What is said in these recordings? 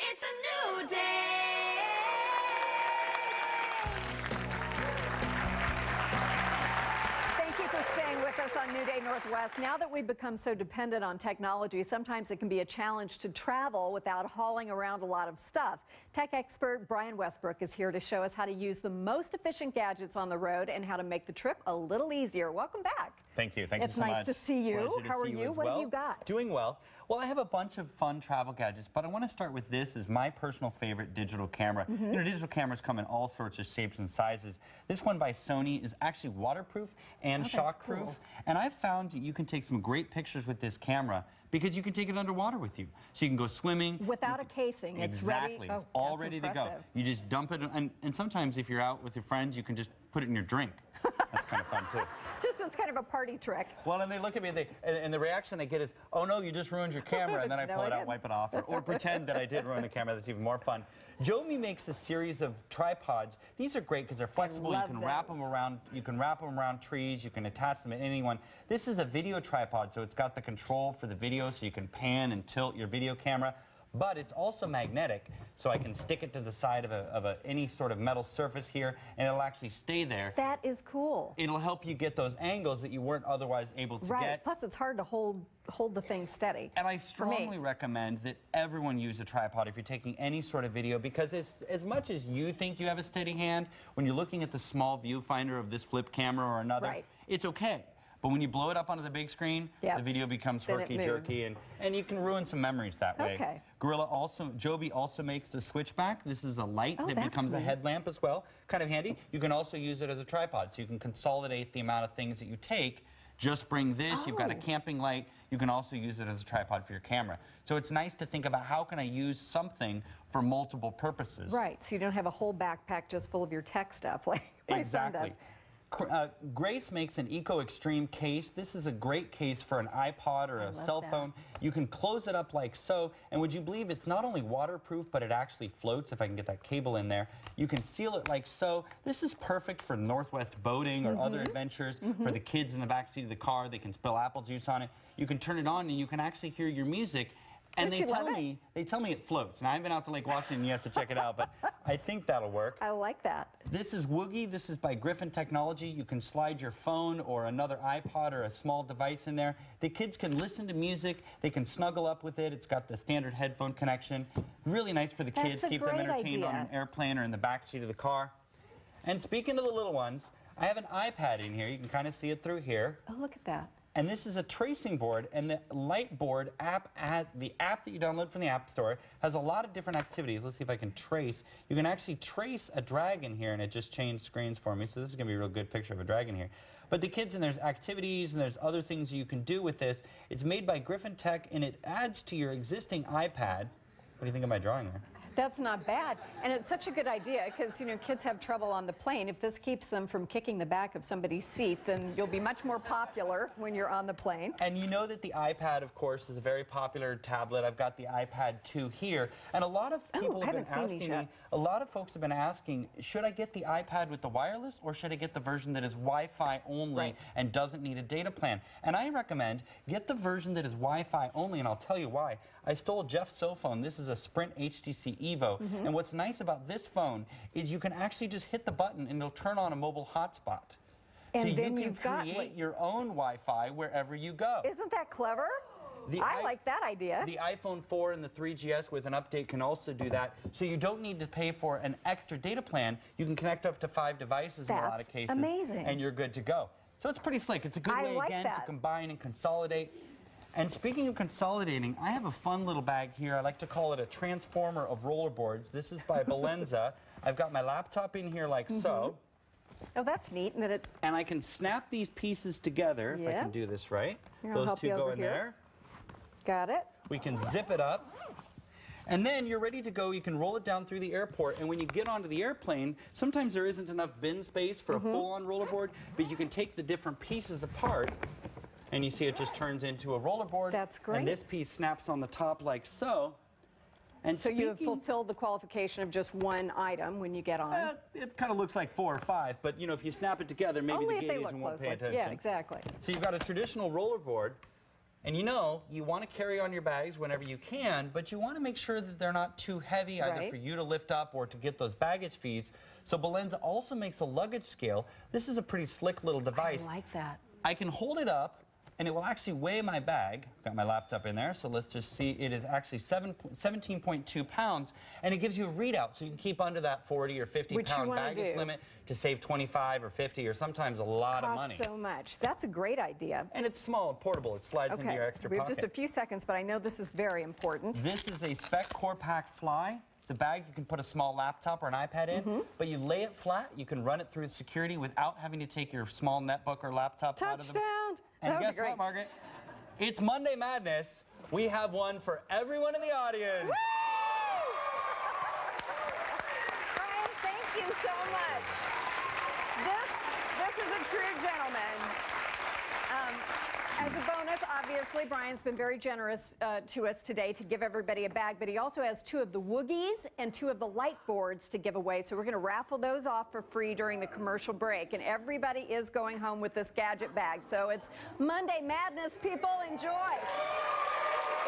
It's a new day. Thank you for staying with us on New Day Northwest. Now that we've become so dependent on technology, sometimes it can be a challenge to travel without hauling around a lot of stuff. Tech expert Brian Westbrook is here to show us how to use the most efficient gadgets on the road and how to make the trip a little easier. Welcome back. Thank you. Thank you so much. It's nice to see you. How are you? What have you got? Doing well. Well, I have a bunch of fun travel gadgets, but I want to start with this as my personal favorite digital camera. You know, digital cameras come in all sorts of shapes and sizes. This one by Sony is actually waterproof and shockproof. Cool. And I've found that you can take some great pictures with this camera because you can take it underwater with you. So you can go swimming. Without a casing. It's ready. Exactly. It's all ready to go. You just dump it, and sometimes if you're out with your friends, you can just put it in your drink. That's kind of fun, too. Just as kind of a party trick. Well, and they look at me, and the reaction they get is, oh, no, you just ruined your camera. And then I pull it out and wipe it off, or pretend that I did ruin the camera. That's even more fun. Joby makes a series of tripods. These are great because they're flexible. You can wrap them around. You can wrap them around trees. You can attach them to anyone. This is a video tripod, so it's got the control for the video, so you can pan and tilt your video camera. But it's also magnetic, so I can stick it to the side of any sort of metal surface here, and it'll actually stay there. That is cool. It'll help you get those angles that you weren't otherwise able to get. Plus, it's hard to hold the thing steady. And I strongly recommend that everyone use a tripod if you're taking any sort of video, because as much as you think you have a steady hand, when you're looking at the small viewfinder of this flip camera or another, it's okay. But when you blow it up onto the big screen, the video becomes herky-jerky, and you can ruin some memories that way. Joby also makes the switchback. This is a light that becomes a headlamp as well. Kind of handy. You can also use it as a tripod, so you can consolidate the amount of things that you take. Just bring this. You've got a camping light. You can also use it as a tripod for your camera. So it's nice to think about how can I use something for multiple purposes. Right, so you don't have a whole backpack just full of your tech stuff like my son does. Grace makes an Eco Extreme case. This is a great case for an iPod or a cell phone. You can close it up like so, and would you believe it's not only waterproof, but it actually floats if I can get that cable in there. You can seal it like so. This is perfect for Northwest boating or other adventures. For the kids in the backseat of the car, they can spill apple juice on it. You can turn it on and you can actually hear your music. And they tell me it floats. Now, I haven't been out to Lake Washington yet to check it out, but I think that'll work. I like that. This is Woogie. This is by Griffin Technology. You can slide your phone or another iPod or a small device in there. The kids can listen to music. They can snuggle up with it. It's got the standard headphone connection. Really nice for the kids. Keep them entertained on an airplane or in the back seat of the car. And speaking of the little ones, I have an iPad in here. You can kind of see it through here. Oh, look at that. And this is a tracing board, and the Lightboard app, the app that you download from the App Store, has a lot of different activities. Let's see if I can trace. You can actually trace a dragon here, and it just changed screens for me, so this is going to be a real good picture of a dragon here. But the kids, and there's activities, and there's other things you can do with this. It's made by Griffin Tech, and it adds to your existing iPad. What do you think of my drawing there? That's not bad. And it's such a good idea because, you know, kids have trouble on the plane. If this keeps them from kicking the back of somebody's seat, then you'll be much more popular when you're on the plane. And you know that the iPad, of course, is a very popular tablet. I've got the iPad 2 here. And a lot of people have been asking me, a lot of folks have been asking, should I get the iPad with the wireless or should I get the version that is Wi-Fi only and doesn't need a data plan? And I recommend get the version that is Wi-Fi only, and I'll tell you why. I stole Jeff's cell phone. This is a Sprint HTC Evo. And what's nice about this phone is you can actually just hit the button and it'll turn on a mobile hotspot. And so then you can create your own Wi-Fi wherever you go. Isn't that clever? I like that idea. The iPhone 4 and the 3GS with an update can also do that. So you don't need to pay for an extra data plan. You can connect up to 5 devices in a lot of cases. Amazing. And you're good to go. So it's pretty slick. It's a good way, again, to combine and consolidate. And speaking of consolidating, I have a fun little bag here. I like to call it a transformer of rollerboards. This is by Valenza. I've got my laptop in here like so. Oh, that's neat. And I can snap these pieces together, if I can do this right. Those two go in there. Got it. We can zip it up. And then you're ready to go. You can roll it down through the airport. And when you get onto the airplane, sometimes there isn't enough bin space for a full-on rollerboard, but you can take the different pieces apart. And you see it just turns into a rollerboard. That's great. And this piece snaps on the top like so. And so you have fulfilled the qualification of just one item when you get on. It kind of looks like 4 or 5, but you know, if you snap it together, maybe the gaze won't pay attention. Yeah, exactly. So you've got a traditional rollerboard, And you want to carry on your bags whenever you can, but you want to make sure that they're not too heavy either for you to lift up or to get those baggage fees. So Balenza also makes a luggage scale. This is a pretty slick little device. I like that. I can hold it up and it will actually weigh my bag. Got my laptop in there, so let's just see. It is actually 17.2 pounds, and it gives you a readout, so you can keep under that 40 or 50-pound baggage limit to save 25 or 50 or sometimes a lot of money. So much. That's a great idea. And it's small and portable. It slides into your extra pocket. We have just a few seconds, but I know this is very important. This is a Speck Core Pack Fly. It's a bag you can put a small laptop or an iPad in, but you lay it flat. You can run it through security without having to take your small netbook or laptop out of the... Touchdown! And guess what, Margaret? It's Monday Madness. We have one for everyone in the audience. Woo! Brian, thank you so much. This is a true gentleman. As a bonus, obviously, Brian's been very generous to us today to give everybody a bag, but he also has 2 of the Woogies and 2 of the light boards to give away. So we're going to raffle those off for free during the commercial break. And everybody is going home with this gadget bag. So it's Monday Madness, people. Enjoy.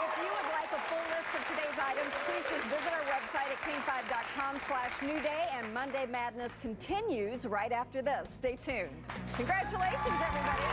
If you would like a full list of today's items, please just visit our website at king5.com/newday. And Monday Madness continues right after this. Stay tuned. Congratulations, everybody.